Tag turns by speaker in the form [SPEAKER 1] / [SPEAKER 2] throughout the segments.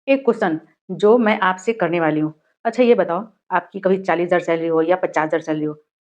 [SPEAKER 1] एक क्वेश्चन जो मैं आपसे करने वाली हूँ। अच्छा ये बताओ, आपकी कभी 40,000 सैलरी हो या 50,000 सैलरी हो,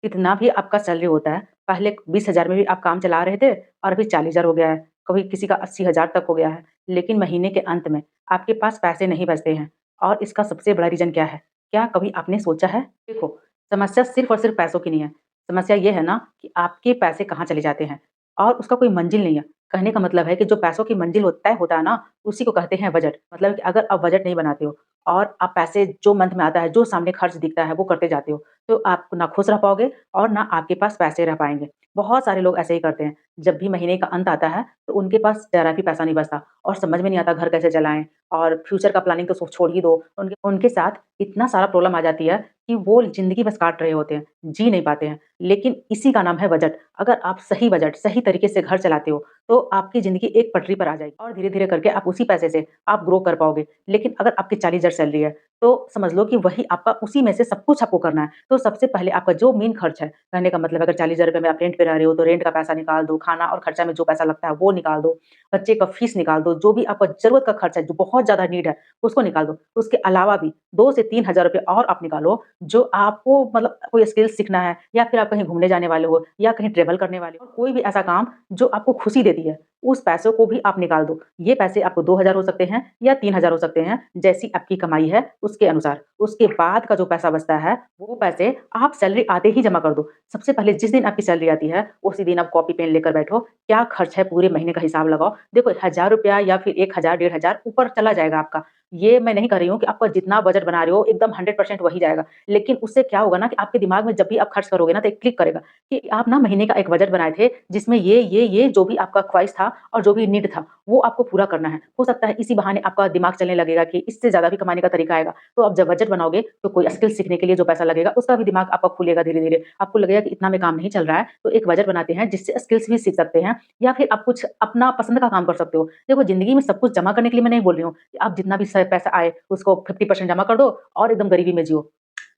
[SPEAKER 1] कितना भी आपका सैलरी होता है, पहले 20,000 में भी आप काम चला रहे थे और अभी 40,000 हो गया है, कभी किसी का 80,000 तक हो गया है। लेकिन महीने के अंत में आपके पास पैसे नहीं बचते हैं और इसका सबसे बड़ा रीज़न क्या है? क्या कभी आपने सोचा है? देखो, समस्या सिर्फ़ और सिर्फ़ पैसों की नहीं है। समस्या ये है ना कि आपके पैसे कहाँ चले जाते हैं और उसका कोई मंज़िल नहीं है। कहने का मतलब है कि जो पैसों की मंज़िल तय होता है ना, उसी को कहते हैं बजट। मतलब कि अगर आप बजट नहीं बनाते हो और आप पैसे जो मंथ में आता है, जो सामने खर्च दिखता है, वो करते जाते हो, तो आप ना खुश रह पाओगे और ना आपके पास पैसे रह पाएँगे। बहुत सारे लोग ऐसे ही करते हैं। जब भी महीने का अंत आता है, तो उनके पास ज़रा भी पैसा नहीं बचता और समझ में नहीं आता घर कैसे चलाएँ और फ्यूचर का प्लानिंग तो छोड़ ही दो। उनके उनके साथ इतना सारा प्रॉब्लम आ जाती है कि वो ज़िंदगी बस काट रहे होते हैं, जी नहीं पाते हैं। लेकिन इसी का नाम है बजट। अगर आप सही बजट, सही तरीके से घर चलाते हो, तो आपकी ज़िंदगी एक पटरी पर आ जाएगी और धीरे-धीरे करके आप उसी पैसे से आप ग्रो कर पाओगे। लेकिन अगर आपकी 40,000 सैलरी है, तो समझ लो कि वही आपका उसी में से सब कुछ आपको करना है। तो सबसे पहले आपका जो मेन खर्च है, कहने का मतलब अगर 40,000 रुपए में आप रेंट पे रह रहे हो, तो रेंट का पैसा निकाल दो, खाना और खर्चा में जो पैसा लगता है वो निकाल दो, बच्चे का फीस निकाल दो, जो भी आपका ज़रूरत का खर्च है, जो बहुत ज़्यादा नीड है, उसको निकाल दो। उसके अलावा भी 2 से 3,000 रुपए और आप निकालो, जो आपको मतलब कोई स्किल सीखना है या फिर आप कहीं घूमने जाने वाले हो या कहीं ट्रैवल करने वाले हो, कोई भी ऐसा काम जो आपको खुशी देती है, उस पैसों को भी आप निकाल दो। ये पैसे आपको 2,000 हो सकते हैं या 3,000 हो सकते हैं, जैसी आपकी कमाई है उसके अनुसार। उसके बाद का जो पैसा बचता है, वो पैसे आप सैलरी आते ही जमा कर दो। सबसे पहले जिस दिन आपकी सैलरी आती है, उसी दिन आप कॉपी पेन लेकर बैठो, क्या खर्च है पूरे महीने का हिसाब लगाओ। देखो ₹1000 या फिर 1,000 डेढ़ हज़ार ऊपर चला जाएगा आपका। ये मैं नहीं कह रही हूँ कि आपका जितना बजट बना रहे हो एकदम 100% वही जाएगा। लेकिन उससे क्या होगा ना कि आपके दिमाग में जब भी आप खर्च करोगे ना तो एक क्लिक करेगा कि आप ना महीने का एक बजट बनाए थे जिसमें ये जो भी आपका ख्वाहिश था और जो भी नीड था, वो आपको पूरा करना है। हो सकता है इसी बहाने आपका दिमाग चलने लगेगा कि इससे ज़्यादा भी कमाने का तरीका आएगा। तो आप जब बजट बनाओगे तो कोई स्किल सीखने के लिए जो पैसा लगेगा उसका भी दिमाग आपका खुलेगा धीरे-धीरे। आपको लगेगा कि इतना में काम नहीं चल रहा है तो एक बजट बनाते हैं जिससे स्किल्स भी सीख सकते हैं या फिर आप कुछ अपना पसंद का काम कर सकते हो। देखो ज़िंदगी में सब कुछ जमा करने के लिए मैं नहीं बोल रही हूँ कि आप जितना भी स पैसा आए उसको 50% जमा कर दो और एकदम गरीबी में जियो।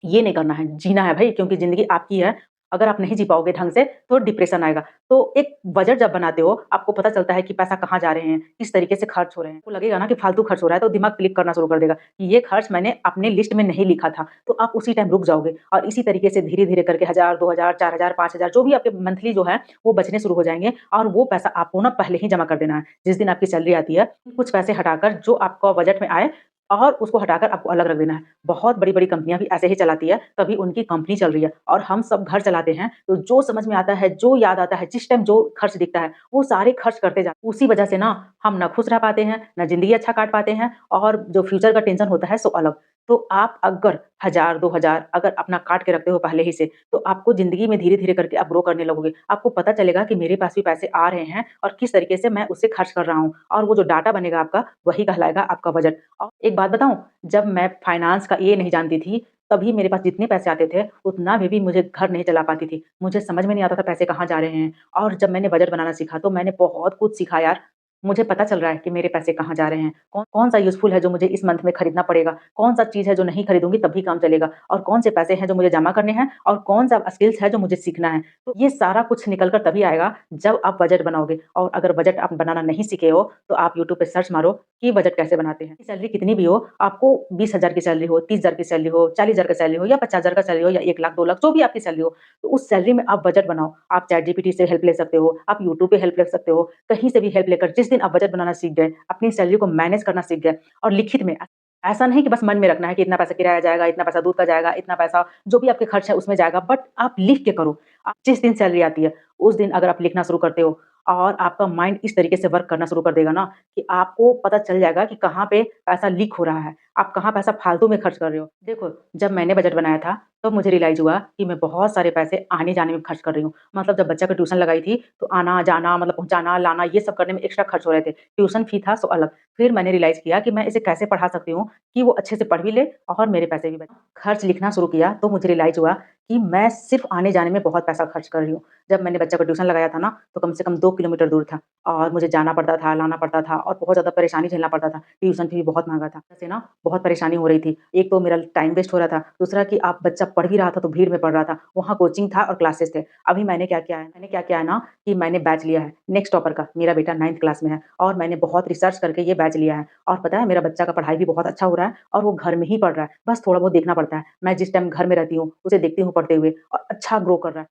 [SPEAKER 1] ये नहीं करना है, जीना है भई क्योंकि ज़िंदगी आपकी है। अगर आप नहीं जी पाओगे ढंग से तो डिप्रेशन आएगा। तो एक बजट जब बनाते हो, आपको पता चलता है कि पैसा कहाँ जा रहे हैं, किस तरीके से खर्च हो रहे हैं। आपको लगेगा ना कि फालतू खर्च हो रहा है तो दिमाग क्लिक करना शुरू कर देगा कि ये खर्च मैंने अपने लिस्ट में नहीं लिखा था। तो आप उसी टाइम रुक जाओगे और इसी तरीके से धीरे-धीरे करके 1000, 2000, 4000, 5000 जो भी आपके मंथली जो है वो बचने शुरू हो जाएँगे और वो पैसा आपको ना पहले ही जमा कर देना है। जिस दिन आपकी सैलरी आती है, कुछ पैसे हटाकर जो आपको बजट में आए और उसको हटाकर आपको अलग रख देना है। बहुत बड़ी-बड़ी कंपनियाँ भी ऐसे ही चलाती है, तभी उनकी कंपनी चल रही है और हम सब घर चलाते हैं, तो जो समझ में आता है, जो याद आता है, जिस टाइम जो खर्च दिखता है, वो सारे खर्च करते जाते हैं। उसी वजह से ना हम ना खुश रह पाते हैं, ना ज़िंदगी अच्छा काट पाते हैं और जो फ्यूचर का टेंशन होता है सो अलग। तो आप अगर 1000, 2000 अगर अपना काट के रखते हो पहले ही से, तो आपको ज़िंदगी में धीरे-धीरे करके आप ग्रो करने लगोगे। आपको पता चलेगा कि मेरे पास भी पैसे आ रहे हैं और किस तरीके से मैं उसे खर्च कर रहा हूँ और वो जो डाटा बनेगा आपका, वही कहलाएगा आपका बजट। और एक बात बताऊँ, जब मैं फाइनेंस का ये नहीं जानती थी, तभी मेरे पास जितने पैसे आते थे, उतना में भी मुझे घर नहीं चला पाती थी। मुझे समझ में नहीं आता था पैसे कहाँ जा रहे हैं और जब मैंने बजट बनाना सीखा, तो मैंने बहुत कुछ सीखा यार। मुझे पता चल रहा है कि मेरे पैसे कहाँ जा रहे हैं, कौन-सा यूज़फुल है जो मुझे इस मंथ में खरीदना पड़ेगा, कौन-सा चीज़ है जो नहीं खरीदूँगी तब भी काम चलेगा और कौन से पैसे हैं जो मुझे जमा करने हैं और कौन-सा स्किल्स है जो मुझे सीखना है। तो ये सारा कुछ निकल कर तभी आएगा, जब आप बजट बनाओगे और अगर बजट आप बनाना नहीं सीखे हो, तो आप यूट्यूब पे सर्च मारो कि बजट कैसे बनाते हैं। सैलरी कितनी भी हो, आपको 20,000 की सैलरी हो, 30,000 की सैलरी हो, 40,000 की सैलरी हो या 50,000 का सैलरी हो या 1 लाख, 2 लाख जो भी आपकी सैलरी हो, तो उस सैलरी में आप बजट बनाओ। आप चैट जीपीटी से हेल्प ले सकते हो, आप यूट्यूब पे हेल्प ले सकते हो, कहीं से भी हेल्प लेकर जिस दिन आप बजट बनाना सीख गए, अपनी सैलरी को मैनेज करना सीख गए और लिखित में ऐसा नहीं कि बस मन में रखना है कि इतना पैसा किराया जाएगा, इतना पैसा दूध का जाएगा, इतना पैसा जो भी आपके खर्च है उसमें जाएगा, बट आप लिख के करो। जिस दिन सैलरी आती है, उस दिन अगर आप लिखना शुरू करते हो और आपका माइंड इस तरीके से वर्क करना शुरू कर देगा ना कि आपको पता चल जाएगा कि कहाँ पे पैसा लीक हो रहा है, आप कहाँ पैसा फालतू में खर्च कर रहे हो। देखो, जब मैंने बजट बनाया था, तब मुझे रियलाइज़ हुआ कि मैं बहुत सारे पैसे आने-जाने में खर्च कर रही हूँ। मतलब जब बच्चा का ट्यूशन लगाई थी, तो आना-जाना मतलब पहुँचाना, लाना ये सब करने में एक्स्ट्रा खर्च हो रहे थे। ट्यूशन फ़ी था सो अलग। फिर मैंने रियलाइज़ किया कि मैं इसे कैसे पढ़ा सकती हूँ कि वो अच्छे से पढ़ भी ले और मेरे पैसे भी बचें। खर्च लिखना शुरू किया, तो मुझे रियलाइज़ हुआ कि मैं सिर्फ़ आने-जाने में बहुत पैसा खर्च कर रही हूँ। जब मैंने बच्चा को ट्यूशन लगाया था ना, तो कम से कम 2 किलोमीटर दूर था और मुझे जाना पड़ता था, लाना पड़ता था और बहुत ज़्यादा परेशानी झेलना पड़ता था। ट्यूशन फ़ी भी बहुत महँगा था। ऐसे ना बहुत परेशानी हो रही थी। एक तो मेरा टाइम वेस्ट हो रहा था, दूसरा कि आप बच्चा पढ़ भी रहा था तो भीड़ में पढ़ रहा था, वहाँ कोचिंग था और क्लासेस थे। अभी मैंने क्या किया है ना कि मैंने बैच लिया है नेक्स्ट टॉपर का, मेरा बेटा 9th क्लास में है और मैंने बहुत रिसर्च करके ये बैच लिया है और पता है मेरा बच्चा का पढ़ाई भी बहुत अच्छा हो रहा है और वो घर में ही पढ़ रहा है, बस थोड़ा बहुत देखना पड़ता है। मैं जिस टाइम घर में रहती हूँ, उसे देखती हूँ पढ़ते हुए और अच्छा ग्रो कर रहा है।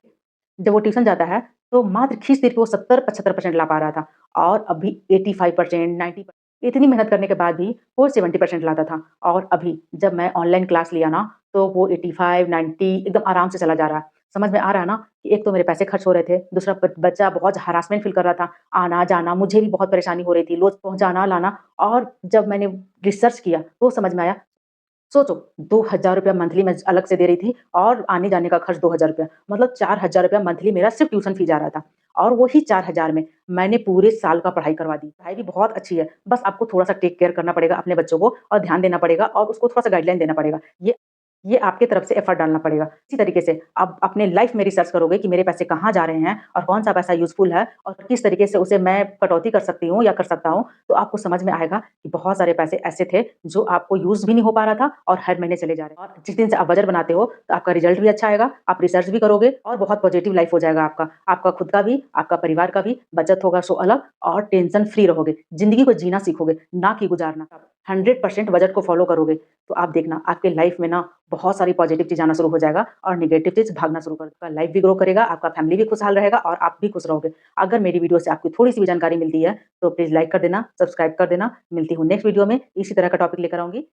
[SPEAKER 1] जब वो ट्यूशन जाता है, तो मात्र खींच-तीर के वो 70-75% ला पा रहा था और अभी 85% 90% इतनी मेहनत करने के बाद भी वो 70% लाता था और अभी जब मैं ऑनलाइन क्लास लिया ना, तो वो 85 90 एकदम आराम से चला जा रहा है। समझ में आ रहा है ना कि एक तो मेरे पैसे खर्च हो रहे थे, दूसरा ब बच्चा बहुत हरासमेंट फ़ील कर रहा था, आना-जाना मुझे भी बहुत परेशानी हो रही थी, रोज़ पहुँचाना-लाना और जब मैंने रिसर्च किया, तो समझ में आया सोचो ₹2000 मंथली मैं अलग से दे रही थी और आने-जाने का खर्च ₹2000 मतलब ₹4000 मंथली मेरा सिर्फ़ ट्यूशन फ़ी जा रहा था और वही 4000 में मैंने पूरे साल का पढ़ाई करवा दी। पढ़ाई भी बहुत अच्छी है, बस आपको थोड़ा-सा टेक केयर करना पड़ेगा अपने बच्चों को और ध्यान देना पड़ेगा और उसको थोड़ा-सा गाइडलाइन देना पड़ेगा। ये आपके तरफ से एफर्ट डालना पड़ेगा। इसी तरीके से आप अपने लाइफ़ में रिसर्च करोगे कि मेरे पैसे कहाँ जा रहे हैं और कौन-सा पैसा यूज़फुल है और किस तरीके से उसे मैं कटौती कर सकती हूँ या कर सकता हूँ, तो आपको समझ में आएगा कि बहुत सारे पैसे ऐसे थे जो आपको यूज़ भी नहीं हो पा रहा था और हर महीने चले जा रहे हैं। और जिस दिन से आप बजट बनाते हो, तो आपका रिज़ल्ट भी अच्छा आएगा, आप रिसर्च भी करोगे और बहुत पॉजिटिव लाइफ़ हो जाएगा आपका। आपका खुद का भी, आपका परिवार का भी, बचत होगा सो अलग और टेंशन फ्री रहोगे। ज़िंदगी को जीना सीखोगे, ना कि गुज़ारना। 100% बजट को फ़ॉलो करोगे, तो आप देखना आपके लाइफ़ में ना बहुत सारी पॉजिटिव चीज़ आना शुरू हो जाएगा और नेगेटिव चीज़ भागना शुरू कर देगा। लाइफ़ भी ग्रो करेगा, आपका फैमिली भी खुशहाल रहेगा और आप भी खुश रहोगे। अगर मेरी वीडियो से आपको थोड़ी-सी भी जानकारी मिलती है, तो प्लीज़ लाइक कर देना, सब्सक्राइब कर देना। मिलती हूँ नेक्स्ट वीडियो में, इसी तरह का टॉपिक लेकर आऊँगी।